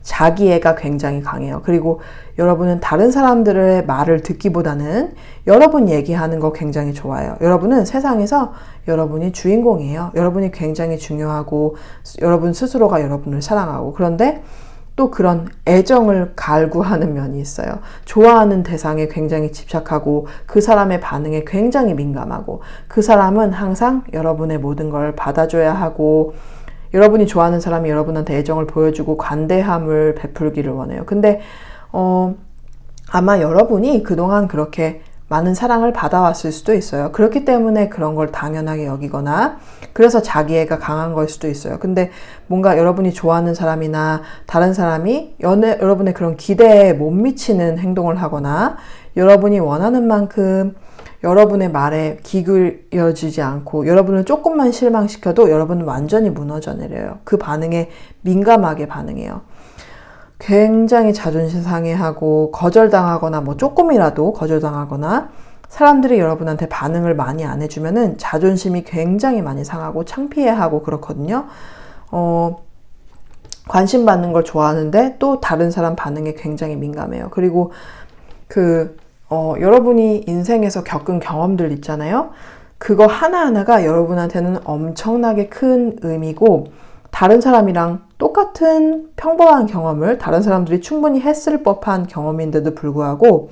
자기애가 굉장히 강해요. 그리고 여러분은 다른 사람들의 말을 듣기보다는 여러분 얘기하는 거 굉장히 좋아해요. 여러분은 세상에서 여러분이 주인공이에요. 여러분이 굉장히 중요하고 여러분 스스로가 여러분을 사랑하고 그런데 또 그런 애정을 갈구하는 면이 있어요. 좋아하는 대상에 굉장히 집착하고 그 사람의 반응에 굉장히 민감하고 그 사람은 항상 여러분의 모든 걸 받아줘야 하고 여러분이 좋아하는 사람이 여러분한테 애정을 보여주고 관대함을 베풀기를 원해요. 근데 아마 여러분이 그동안 그렇게 많은 사랑을 받아왔을 수도 있어요. 그렇기 때문에 그런 걸 당연하게 여기거나 그래서 자기애가 강한 걸 수도 있어요. 근데 뭔가 여러분이 좋아하는 사람이나 다른 사람이 여러분의 그런 기대에 못 미치는 행동을 하거나 여러분이 원하는 만큼 여러분의 말에 기울여지지 않고 여러분을 조금만 실망시켜도 여러분은 완전히 무너져 내려요. 그 반응에 민감하게 반응해요. 굉장히 자존심 상해하고 거절당하거나 뭐 조금이라도 거절당하거나 사람들이 여러분한테 반응을 많이 안 해주면은 자존심이 굉장히 많이 상하고 창피해하고 그렇거든요. 관심 받는 걸 좋아하는데 또 다른 사람 반응에 굉장히 민감해요. 그리고 여러분이 인생에서 겪은 경험들 있잖아요. 그거 하나하나가 여러분한테는 엄청나게 큰 의미고 다른 사람이랑 똑같은 평범한 경험을 다른 사람들이 충분히 했을 법한 경험인데도 불구하고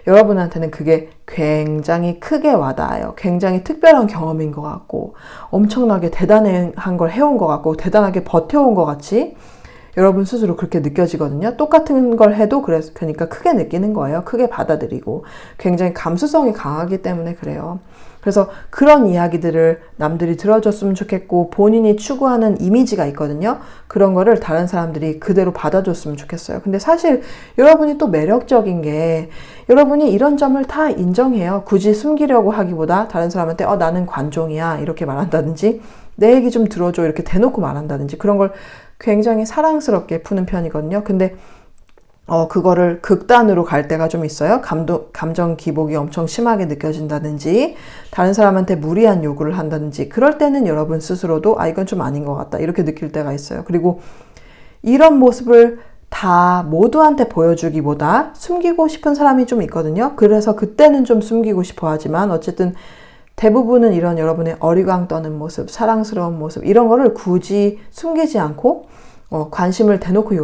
여러분한테는 그게 굉장히 크게 와닿아요. 굉장히 특별한 경험인 것 같고 엄청나게 대단한 걸 해온 것 같고 대단하게 버텨온 것 같이 여러분 스스로 그렇게 느껴지거든요. 똑같은 걸 해도 그러니까 크게 느끼는 거예요. 크게 받아들이고 굉장히 감수성이 강하기 때문에 그래요. 그래서 그런 이야기들을 남들이 들어줬으면 좋겠고 본인이 추구하는 이미지가 있거든요. 그런 거를 다른 사람들이 그대로 받아줬으면 좋겠어요. 근데 사실 여러분이 또 매력적인 게 여러분이 이런 점을 다 인정해요. 굳이 숨기려고 하기보다 다른 사람한테 나는 관종이야 이렇게 말한다든지 내 얘기 좀 들어줘 이렇게 대놓고 말한다든지 그런 걸 굉장히 사랑스럽게 푸는 편이거든요. 근데 그거를 극단으로 갈 때가 좀 있어요. 감정 기복이 엄청 심하게 느껴진다든지 다른 사람한테 무리한 요구를 한다든지 그럴 때는 여러분 스스로도 이건 좀 아닌 것 같다 이렇게 느낄 때가 있어요. 그리고 이런 모습을 다 모두한테 보여주기보다 숨기고 싶은 사람이 좀 있거든요. 그래서 그때는 좀 숨기고 싶어 하지만 어쨌든 대부분은 이런 여러분의 어리광 떠는 모습, 사랑스러운 모습 이런 거를 굳이 숨기지 않고 관심을 대놓고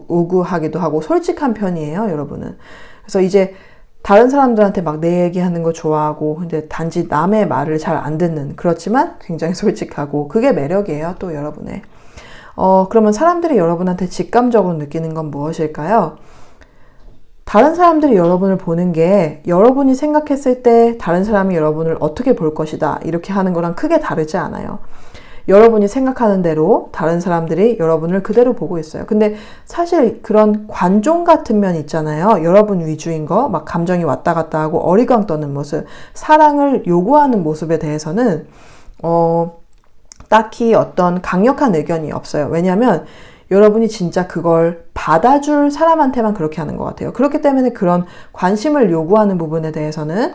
요구하기도 하고 솔직한 편이에요, 여러분은. 그래서 이제 다른 사람들한테 막 내 얘기하는 거 좋아하고 근데 단지 남의 말을 잘 안 듣는 그렇지만 굉장히 솔직하고 그게 매력이에요, 또 여러분의. 그러면 사람들이 여러분한테 직감적으로 느끼는 건 무엇일까요? 다른 사람들이 여러분을 보는 게 여러분이 생각했을 때 다른 사람이 여러분을 어떻게 볼 것이다 이렇게 하는 거랑 크게 다르지 않아요. 여러분이 생각하는 대로 다른 사람들이 여러분을 그대로 보고 있어요. 근데 사실 그런 관종 같은 면 있잖아요. 여러분 위주인 거, 막 감정이 왔다 갔다 하고 어리광 떠는 모습, 사랑을 요구하는 모습에 대해서는 딱히 어떤 강력한 의견이 없어요. 왜냐하면 여러분이 진짜 그걸 받아줄 사람한테만 그렇게 하는 것 같아요. 그렇기 때문에 그런 관심을 요구하는 부분에 대해서는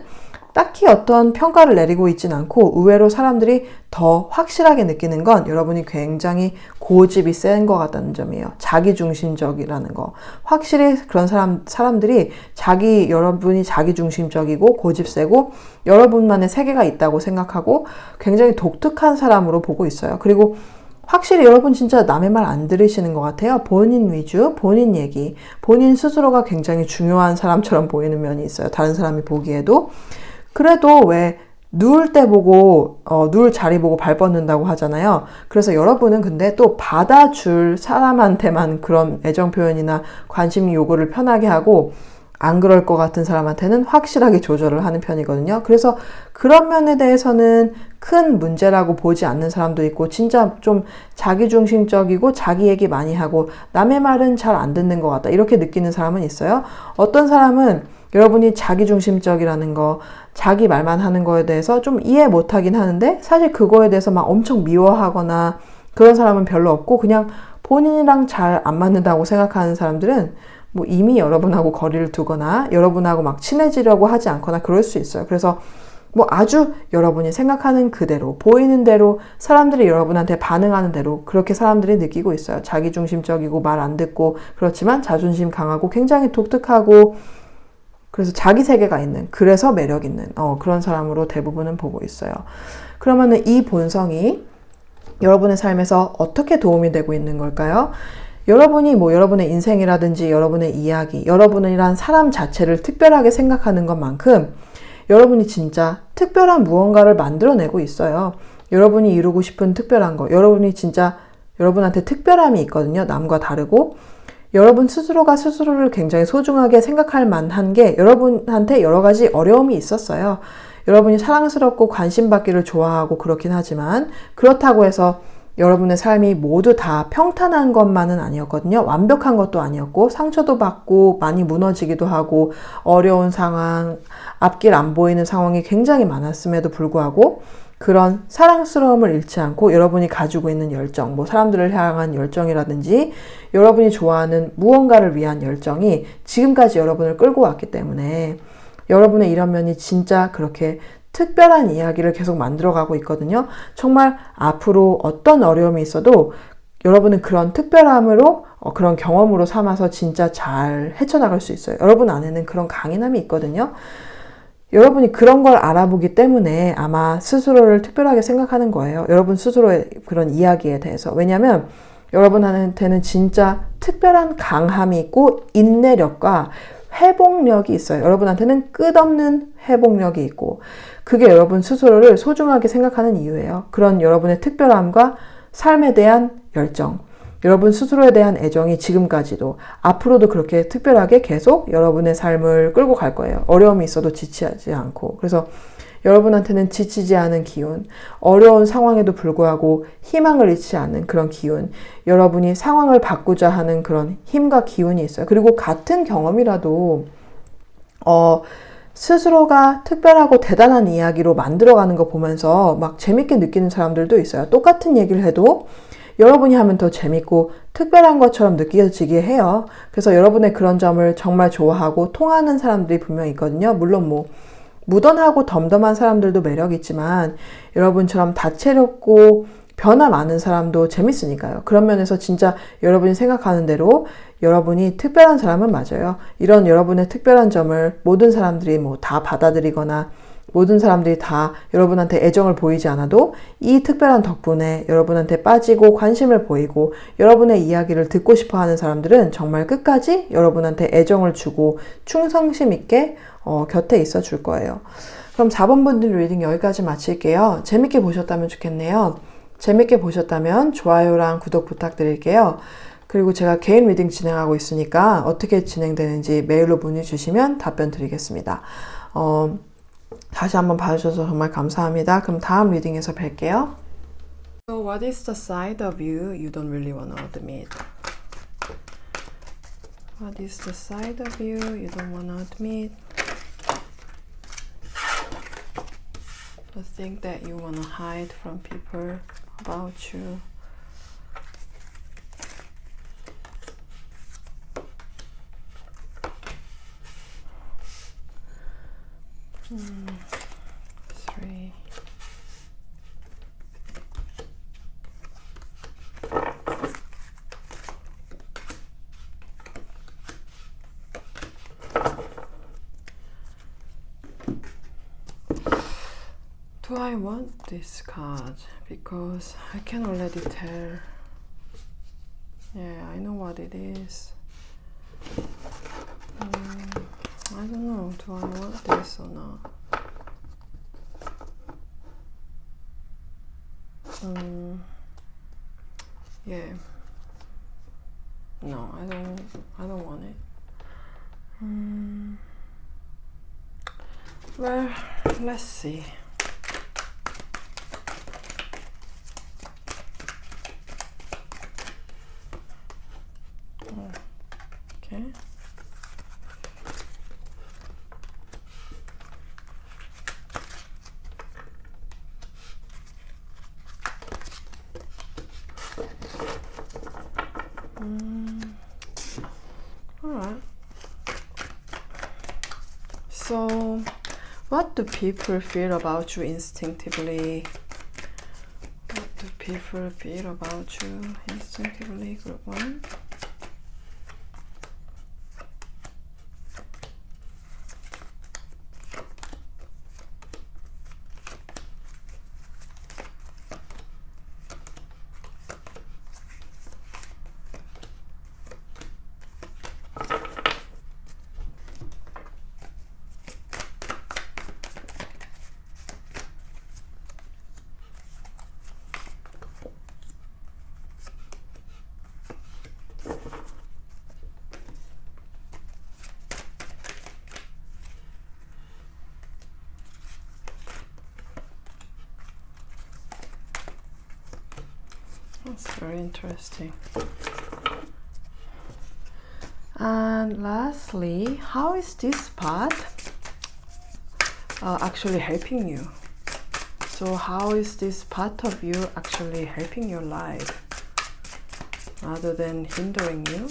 딱히 어떤 평가를 내리고 있진 않고 의외로 사람들이 더 확실하게 느끼는 건 여러분이 굉장히 고집이 센 것 같다는 점이에요. 자기중심적이라는 거. 확실히 그런 사람들이 여러분이 자기중심적이고 고집 세고 여러분만의 세계가 있다고 생각하고 굉장히 독특한 사람으로 보고 있어요. 그리고 확실히 여러분 진짜 남의 말 안 들으시는 것 같아요. 본인 위주, 본인 얘기, 본인 스스로가 굉장히 중요한 사람처럼 보이는 면이 있어요. 다른 사람이 보기에도. 그래도 왜 누울 때 보고 누울 자리 보고 발 뻗는다고 하잖아요. 그래서 여러분은 근데 또 받아줄 사람한테만 그런 애정 표현이나 관심 요구를 편하게 하고 안 그럴 것 같은 사람한테는 확실하게 조절을 하는 편이거든요. 그래서 그런 면에 대해서는 큰 문제라고 보지 않는 사람도 있고 진짜 좀 자기중심적이고 자기 얘기 많이 하고 남의 말은 잘 안 듣는 것 같다 이렇게 느끼는 사람은 있어요. 어떤 사람은 여러분이 자기중심적이라는 거 자기 말만 하는 거에 대해서 좀 이해 못하긴 하는데 사실 그거에 대해서 막 엄청 미워하거나 그런 사람은 별로 없고 그냥 본인이랑 잘 안 맞는다고 생각하는 사람들은 뭐 이미 여러분하고 거리를 두거나 여러분하고 막 친해지려고 하지 않거나 그럴 수 있어요. 그래서 뭐 아주 여러분이 생각하는 그대로 보이는 대로 사람들이 여러분한테 반응하는 대로 그렇게 사람들이 느끼고 있어요. 자기중심적이고 말 안 듣고 그렇지만 자존심 강하고 굉장히 독특하고 그래서 자기 세계가 있는 그래서 매력 있는 그런 사람으로 대부분은 보고 있어요. 그러면은 이 본성이 여러분의 삶에서 어떻게 도움이 되고 있는 걸까요? 여러분이 뭐 여러분의 인생이라든지 여러분의 이야기, 여러분이란 사람 자체를 특별하게 생각하는 것만큼 여러분이 진짜 특별한 무언가를 만들어내고 있어요. 여러분이 이루고 싶은 특별한 거, 여러분이 진짜 여러분한테 특별함이 있거든요. 남과 다르고. 여러분 스스로가 스스로를 굉장히 소중하게 생각할 만한 게 여러분한테 여러 가지 어려움이 있었어요. 여러분이 사랑스럽고 관심받기를 좋아하고 그렇긴 하지만 그렇다고 해서 여러분의 삶이 모두 다 평탄한 것만은 아니었거든요. 완벽한 것도 아니었고 상처도 받고 많이 무너지기도 하고 어려운 상황, 앞길 안 보이는 상황이 굉장히 많았음에도 불구하고 그런 사랑스러움을 잃지 않고 여러분이 가지고 있는 열정, 뭐 사람들을 향한 열정이라든지 여러분이 좋아하는 무언가를 위한 열정이 지금까지 여러분을 끌고 왔기 때문에 여러분의 이런 면이 진짜 그렇게 특별한 이야기를 계속 만들어가고 있거든요. 정말 앞으로 어떤 어려움이 있어도 여러분은 그런 특별함으로 그런 경험으로 삼아서 진짜 잘 헤쳐나갈 수 있어요. 여러분 안에는 그런 강인함이 있거든요. 여러분이 그런 걸 알아보기 때문에 아마 스스로를 특별하게 생각하는 거예요. 여러분 스스로의 그런 이야기에 대해서. 왜냐하면 여러분한테는 진짜 특별한 강함이 있고 인내력과 회복력이 있어요. 여러분한테는 끝없는 회복력이 있고 그게 여러분 스스로를 소중하게 생각하는 이유예요. 그런 여러분의 특별함과 삶에 대한 열정, 여러분 스스로에 대한 애정이 지금까지도 앞으로도 그렇게 특별하게 계속 여러분의 삶을 끌고 갈 거예요. 어려움이 있어도 지치지 않고. 그래서 여러분한테는 지치지 않은 기운, 어려운 상황에도 불구하고 희망을 잃지 않는 그런 기운, 여러분이 상황을 바꾸자 하는 그런 힘과 기운이 있어요. 그리고 같은 경험이라도 스스로가 특별하고 대단한 이야기로 만들어가는 거 보면서 막 재밌게 느끼는 사람들도 있어요. 똑같은 얘기를 해도 여러분이 하면 더 재밌고 특별한 것처럼 느껴지게 해요. 그래서 여러분의 그런 점을 정말 좋아하고 통하는 사람들이 분명히 있거든요. 물론 뭐 무던하고 덤덤한 사람들도 매력이 있지만 여러분처럼 다채롭고 변화 많은 사람도 재밌으니까요. 그런 면에서 진짜 여러분이 생각하는 대로 여러분이 특별한 사람은 맞아요. 이런 여러분의 특별한 점을 모든 사람들이 뭐 다 받아들이거나 모든 사람들이 다 여러분한테 애정을 보이지 않아도 이 특별한 덕분에 여러분한테 빠지고 관심을 보이고 여러분의 이야기를 듣고 싶어 하는 사람들은 정말 끝까지 여러분한테 애정을 주고 충성심 있게 곁에 있어 줄 거예요. 그럼 4번 분들 리딩 여기까지 마칠게요. 재밌게 보셨다면 좋겠네요. 재밌게 보셨다면 좋아요랑 구독 부탁드릴게요. 그리고 제가 개인 리딩 진행하고 있으니까 어떻게 진행되는지 메일로 문의 주시면 답변 드리겠습니다. 다시 한번 봐주셔서 정말 감사합니다. 그럼 다음 리딩에서 뵐게요. So what is the side of you don't really want to admit? What is the side of you don't want to admit? The thing that you want to hide from people about you. Do I want this card? Because I can already tell. Yeah, I know what it is. I don't know, do I want this or not? Yeah. No, I don't want it. Well, let's see. Okay. All right. So, what do people feel about you instinctively? What do people feel about you instinctively? Group 1. That's very interesting. And lastly, how is this part actually helping you? So how is this part of you actually helping your life rather than hindering you?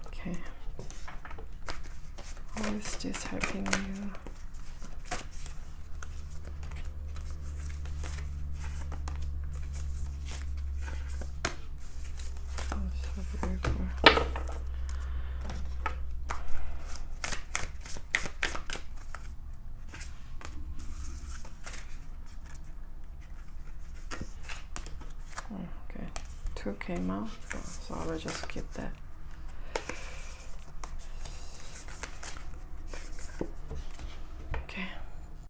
Okay. How is this helping you? Okay, 2 came out, so I will just keep that.